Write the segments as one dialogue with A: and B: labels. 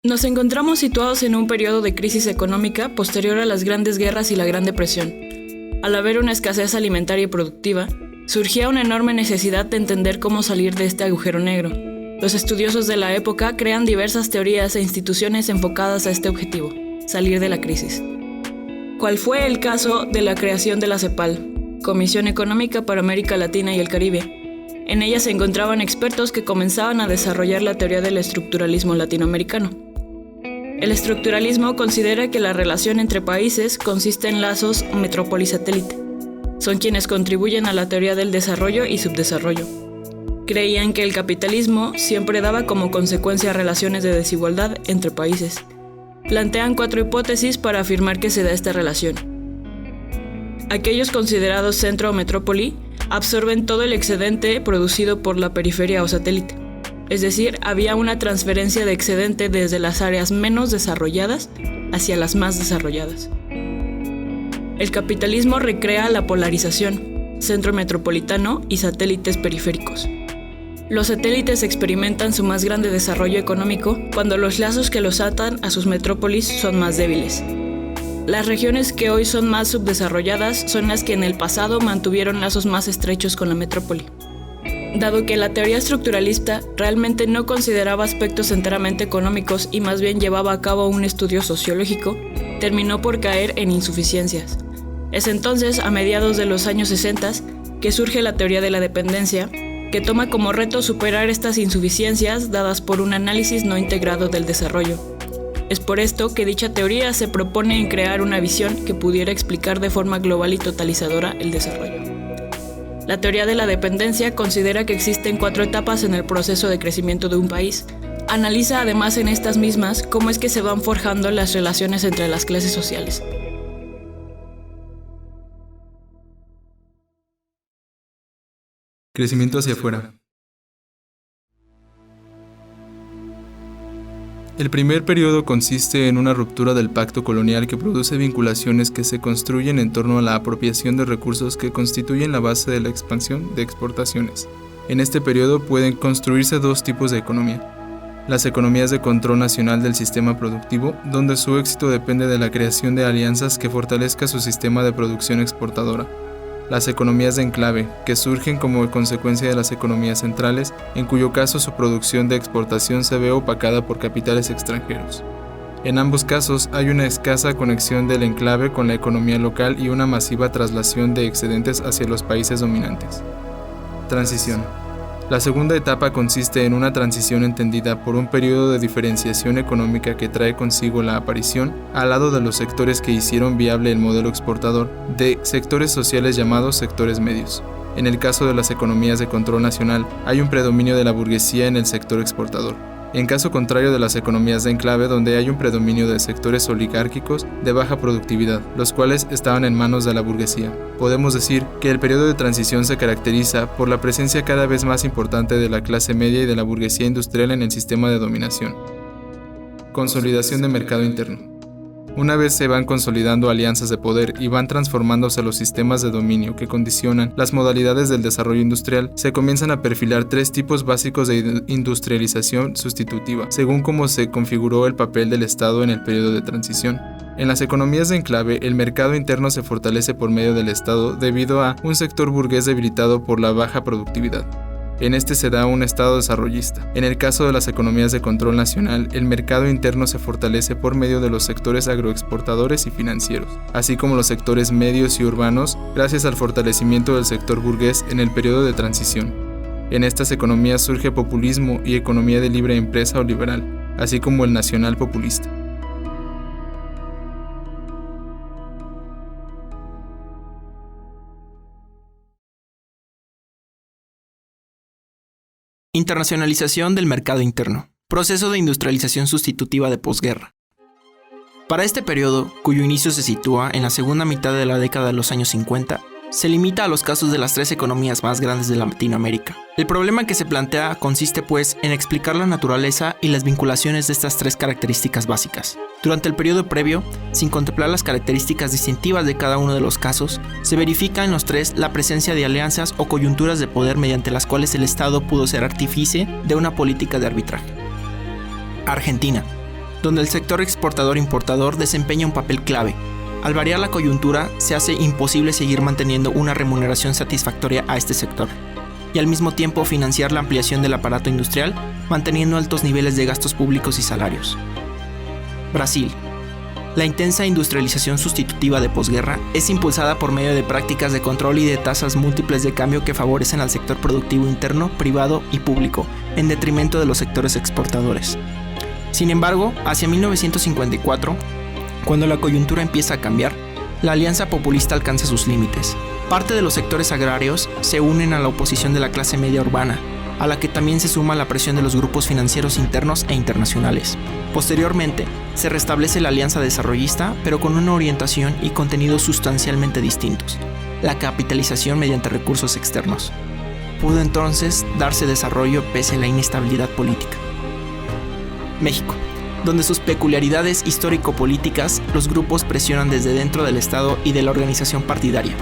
A: Nos encontramos situados en un periodo de crisis económica posterior a las grandes guerras y la Gran Depresión. Al haber una escasez alimentaria y productiva, surgía una enorme necesidad de entender cómo salir de este agujero negro. Los estudiosos de la época crean diversas teorías e instituciones enfocadas a este objetivo, salir de la crisis. ¿Cuál fue el caso de la creación de la CEPAL, Comisión Económica para América Latina y el Caribe? En ella se encontraban expertos que comenzaban a desarrollar la teoría del estructuralismo latinoamericano. El estructuralismo considera que la relación entre países consiste en lazos metrópoli-satélite. Son quienes contribuyen a la teoría del desarrollo y subdesarrollo. Creían que el capitalismo siempre daba como consecuencia relaciones de desigualdad entre países. Plantean 4 hipótesis para afirmar que se da esta relación. Aquellos considerados centro o metrópoli absorben todo el excedente producido por la periferia o satélite. Es decir, había una transferencia de excedente desde las áreas menos desarrolladas hacia las más desarrolladas. El capitalismo recrea la polarización, centro metropolitano y satélites periféricos. Los satélites experimentan su más grande desarrollo económico cuando los lazos que los atan a sus metrópolis son más débiles. Las regiones que hoy son más subdesarrolladas son las que en el pasado mantuvieron lazos más estrechos con la metrópoli. Dado que la teoría estructuralista realmente no consideraba aspectos enteramente económicos y más bien llevaba a cabo un estudio sociológico, terminó por caer en insuficiencias. Es entonces, a mediados de los años 60, que surge la teoría de la dependencia, que toma como reto superar estas insuficiencias dadas por un análisis no integrado del desarrollo. Es por esto que dicha teoría se propone en crear una visión que pudiera explicar de forma global y totalizadora el desarrollo. La teoría de la dependencia considera que existen 4 etapas en el proceso de crecimiento de un país. Analiza además en estas mismas cómo es que se van forjando las relaciones entre las clases sociales.
B: Crecimiento hacia afuera. El primer periodo consiste en una ruptura del pacto colonial que produce vinculaciones que se construyen en torno a la apropiación de recursos que constituyen la base de la expansión de exportaciones. En este periodo pueden construirse 2 tipos de economía. Las economías de control nacional del sistema productivo, donde su éxito depende de la creación de alianzas que fortalezca su sistema de producción exportadora. Las economías de enclave, que surgen como consecuencia de las economías centrales, en cuyo caso su producción de exportación se ve opacada por capitales extranjeros. En ambos casos hay una escasa conexión del enclave con la economía local y una masiva traslación de excedentes hacia los países dominantes. Transición. La segunda etapa consiste en una transición entendida por un periodo de diferenciación económica que trae consigo la aparición, al lado de los sectores que hicieron viable el modelo exportador, de sectores sociales llamados sectores medios. En el caso de las economías de control nacional, hay un predominio de la burguesía en el sector exportador. En caso contrario de las economías de enclave, donde hay un predominio de sectores oligárquicos de baja productividad, los cuales estaban en manos de la burguesía. Podemos decir que el periodo de transición se caracteriza por la presencia cada vez más importante de la clase media y de la burguesía industrial en el sistema de dominación. Consolidación de mercado interno. Una vez se van consolidando alianzas de poder y van transformándose los sistemas de dominio que condicionan las modalidades del desarrollo industrial, se comienzan a perfilar 3 tipos básicos de industrialización sustitutiva, según cómo se configuró el papel del Estado en el periodo de transición. En las economías de enclave, el mercado interno se fortalece por medio del Estado debido a un sector burgués debilitado por la baja productividad. En este se da un Estado desarrollista. En el caso de las economías de control nacional, el mercado interno se fortalece por medio de los sectores agroexportadores y financieros, así como los sectores medios y urbanos, gracias al fortalecimiento del sector burgués en el periodo de transición. En estas economías surge populismo y economía de libre empresa o liberal, así como el nacional populista.
C: Internacionalización del mercado interno. Proceso de industrialización sustitutiva de posguerra. Para este periodo, cuyo inicio se sitúa en la segunda mitad de la década de los años 50, se limita a los casos de las 3 economías más grandes de Latinoamérica. El problema que se plantea consiste, pues, en explicar la naturaleza y las vinculaciones de estas 3 características básicas. Durante el periodo previo, sin contemplar las características distintivas de cada uno de los casos, se verifica en los 3 la presencia de alianzas o coyunturas de poder mediante las cuales el Estado pudo ser artífice de una política de arbitraje. Argentina. donde el sector exportador-importador desempeña un papel clave. Al variar la coyuntura, se hace imposible seguir manteniendo una remuneración satisfactoria a este sector, y al mismo tiempo financiar la ampliación del aparato industrial, manteniendo altos niveles de gastos públicos y salarios. Brasil. La intensa industrialización sustitutiva de posguerra es impulsada por medio de prácticas de control y de tasas múltiples de cambio que favorecen al sector productivo interno, privado y público, en detrimento de los sectores exportadores. Sin embargo, hacia 1954, cuando la coyuntura empieza a cambiar, la alianza populista alcanza sus límites. Parte de los sectores agrarios se unen a la oposición de la clase media urbana, a la que también se suma la presión de los grupos financieros internos e internacionales. Posteriormente, se restablece la alianza desarrollista, pero con una orientación y contenidos sustancialmente distintos: la capitalización mediante recursos externos. Pudo entonces darse desarrollo pese a la inestabilidad política. México, donde sus peculiaridades histórico-políticas, los grupos presionan desde dentro del Estado y de la organización partidaria.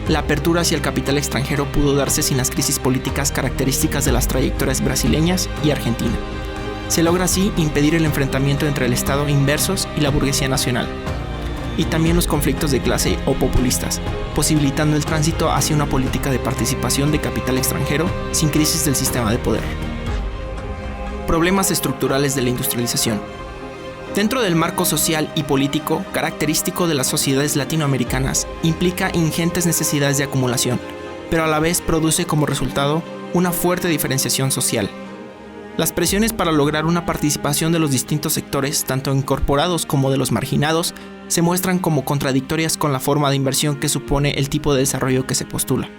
C: La apertura hacia el capital extranjero pudo darse sin las crisis políticas características de las trayectorias brasileñas y argentina. Se logra así impedir el enfrentamiento entre el Estado inversos y la burguesía nacional, y también los conflictos de clase o populistas, posibilitando el tránsito hacia una política de participación de capital extranjero sin crisis del sistema de poder. Problemas estructurales de la industrialización. Dentro del marco social y político característico de las sociedades latinoamericanas, implica ingentes necesidades de acumulación, pero a la vez produce como resultado una fuerte diferenciación social. Las presiones para lograr una participación de los distintos sectores, tanto incorporados como de los marginados, se muestran como contradictorias con la forma de inversión que supone el tipo de desarrollo que se postula.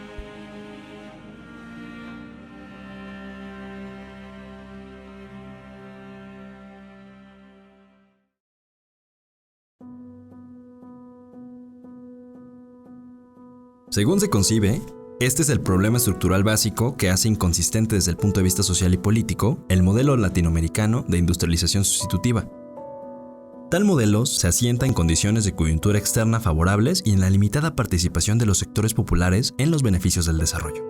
D: Según se concibe, este es el problema estructural básico que hace inconsistente desde el punto de vista social y político el modelo latinoamericano de industrialización sustitutiva. Tal modelo se asienta en condiciones de coyuntura externa favorables y en la limitada participación de los sectores populares en los beneficios del desarrollo.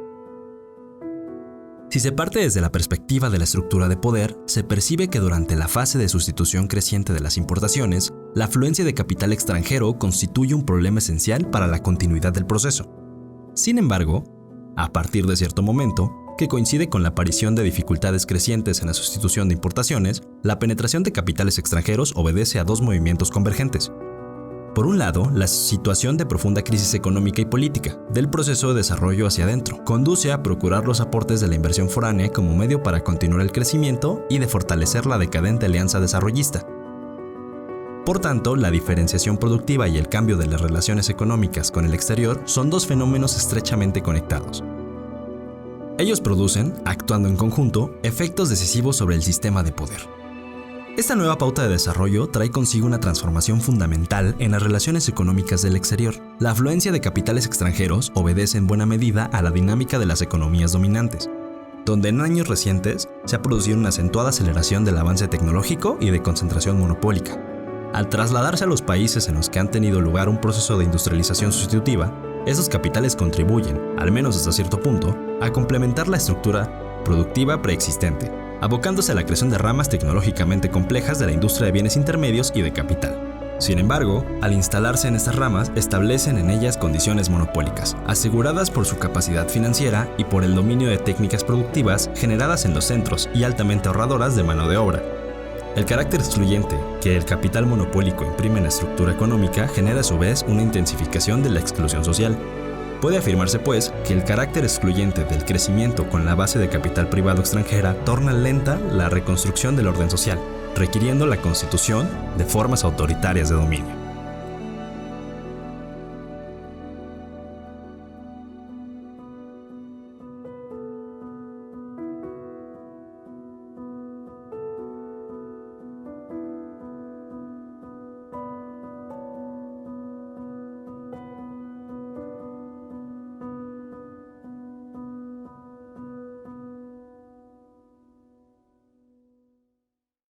D: Si se parte desde la perspectiva de la estructura de poder, se percibe que durante la fase de sustitución creciente de las importaciones, la afluencia de capital extranjero constituye un problema esencial para la continuidad del proceso. Sin embargo, a partir de cierto momento, que coincide con la aparición de dificultades crecientes en la sustitución de importaciones, la penetración de capitales extranjeros obedece a dos movimientos convergentes. Por un lado, la situación de profunda crisis económica y política del proceso de desarrollo hacia adentro conduce a procurar los aportes de la inversión foránea como medio para continuar el crecimiento y de fortalecer la decadente alianza desarrollista. Por tanto, la diferenciación productiva y el cambio de las relaciones económicas con el exterior son dos fenómenos estrechamente conectados. Ellos producen, actuando en conjunto, efectos decisivos sobre el sistema de poder. Esta nueva pauta de desarrollo trae consigo una transformación fundamental en las relaciones económicas del exterior. La afluencia de capitales extranjeros obedece en buena medida a la dinámica de las economías dominantes, donde en años recientes se ha producido una acentuada aceleración del avance tecnológico y de concentración monopólica. Al trasladarse a los países en los que han tenido lugar un proceso de industrialización sustitutiva, esos capitales contribuyen, al menos hasta cierto punto, a complementar la estructura productiva preexistente, abocándose a la creación de ramas tecnológicamente complejas de la industria de bienes intermedios y de capital. Sin embargo, al instalarse en estas ramas, establecen en ellas condiciones monopólicas, aseguradas por su capacidad financiera y por el dominio de técnicas productivas generadas en los centros y altamente ahorradoras de mano de obra. El carácter excluyente que el capital monopólico imprime en la estructura económica genera a su vez una intensificación de la exclusión social. Puede afirmarse, pues, que el carácter excluyente del crecimiento con la base de capital privado extranjera torna lenta la reconstrucción del orden social, requiriendo la constitución de formas autoritarias de dominio.